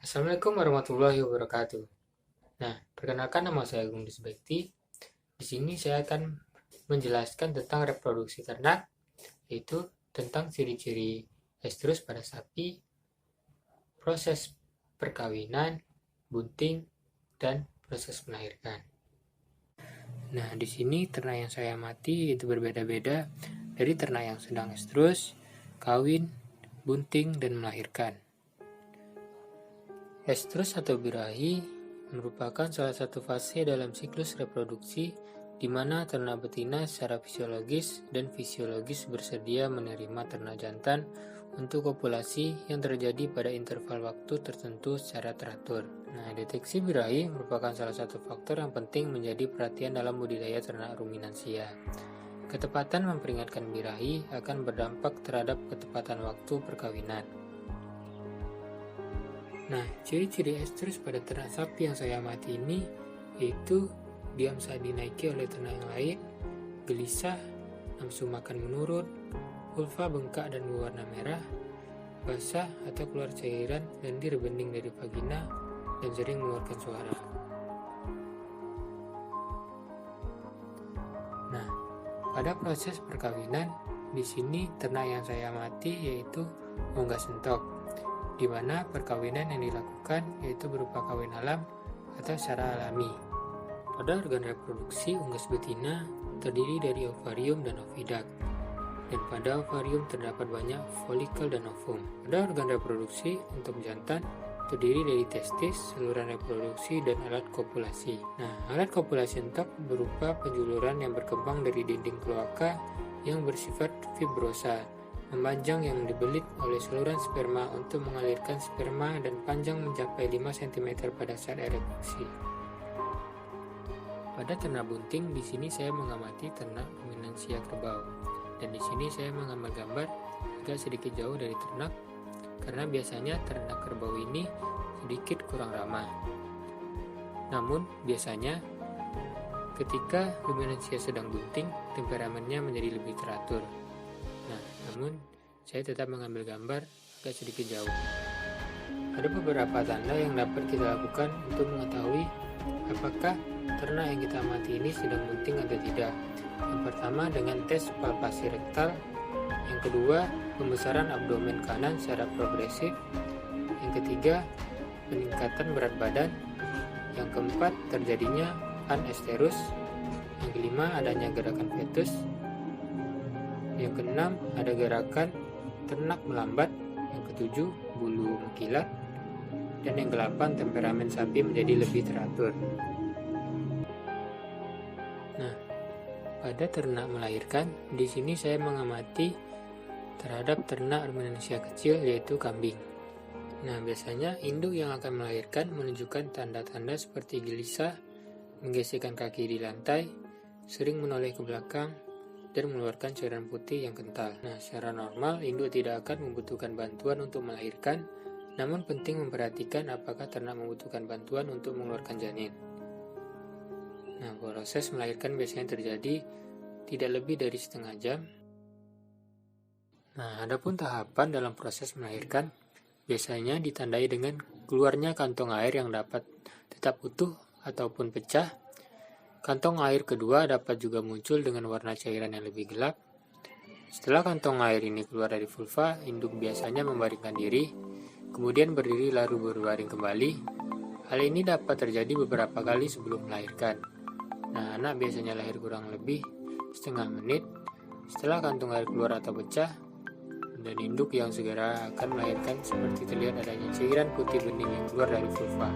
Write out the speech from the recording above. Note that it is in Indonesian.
Assalamualaikum warahmatullahi wabarakatuh. Nah, perkenalkan nama saya Agung Disbekti. Di sini saya akan menjelaskan tentang reproduksi ternak, yaitu tentang ciri-ciri estrus pada sapi, proses perkawinan, bunting, dan proses melahirkan. Nah, di sini ternak yang saya amati itu berbeda-beda dari ternak yang sedang estrus, kawin, bunting, dan melahirkan. Estrus atau birahi merupakan salah satu fase dalam siklus reproduksi di mana ternak betina secara fisiologis dan fisiologis bersedia menerima ternak jantan untuk kopulasi yang terjadi pada interval waktu tertentu secara teratur. Nah, deteksi birahi merupakan salah satu faktor yang penting menjadi perhatian dalam budidaya ternak ruminansia. Ketepatan memperingatkan birahi akan berdampak terhadap ketepatan waktu perkawinan. Nah, ciri-ciri estrus pada ternak sapi yang saya amati ini yaitu diam saat dinaiki oleh ternak yang lain, gelisah, nafsu makan menurun, vulva bengkak dan berwarna merah, basah atau keluar cairan lendir bening dari vagina, dan sering mengeluarkan suara. Nah, pada proses perkawinan, di sini ternak yang saya amati yaitu unggas entok, di mana perkawinan yang dilakukan yaitu berupa kawin alam atau secara alami. Pada organ reproduksi, unggas betina terdiri dari ovarium dan oviduct, dan pada ovarium terdapat banyak folikel dan ovum. Pada organ reproduksi untuk jantan terdiri dari testis, saluran reproduksi, dan alat kopulasi. Nah, alat kopulasi entok berupa penjuluran yang berkembang dari dinding kloaka yang bersifat fibrosa, memanjang yang dibelit oleh saluran sperma untuk mengalirkan sperma dan panjang mencapai 5 cm pada saat ereksi. Pada ternak bunting, di sini saya mengamati ternak ruminansia kerbau, dan di sini saya mengambil gambar agak sedikit jauh dari ternak, karena biasanya ternak kerbau ini sedikit kurang ramah. Namun biasanya ketika ruminansia sedang bunting, temperamennya menjadi lebih teratur. Nah, namun saya tetap mengambil gambar agak sedikit jauh. Ada beberapa tanda yang dapat kita lakukan untuk mengetahui apakah ternak yang kita amati ini sedang bunting atau tidak. Yang pertama dengan tes palpasi rektal, yang kedua pembesaran abdomen kanan secara progresif, yang ketiga peningkatan berat badan, yang keempat terjadinya anesterus, yang kelima adanya gerakan fetus, yang keenam ada gerakan ternak melambat, yang ketujuh bulu mengkilat, dan yang kedelapan temperamen sapi menjadi lebih teratur. Nah, pada ternak melahirkan, di sini saya mengamati terhadap ternak ruminansia kecil yaitu kambing. Nah, biasanya induk yang akan melahirkan menunjukkan tanda-tanda seperti gelisah, menggesekkan kaki di lantai, sering menoleh ke belakang, dan mengeluarkan cairan putih yang kental. Nah, secara normal induk tidak akan membutuhkan bantuan untuk melahirkan, namun penting memperhatikan apakah ternak membutuhkan bantuan untuk mengeluarkan janin. Nah, proses melahirkan biasanya terjadi tidak lebih dari setengah jam. Nah, adapun tahapan dalam proses melahirkan biasanya ditandai dengan keluarnya kantong air yang dapat tetap utuh ataupun pecah. Kantong air kedua dapat juga muncul dengan warna cairan yang lebih gelap. Setelah kantong air ini keluar dari vulva, induk biasanya membaringkan diri, kemudian berdiri lalu berbaring kembali. Hal ini dapat terjadi beberapa kali sebelum melahirkan. Nah, anak biasanya lahir kurang lebih setengah menit setelah kantong air keluar atau pecah, dan induk yang segera akan melahirkan seperti terlihat adanya cairan putih bening yang keluar dari vulva.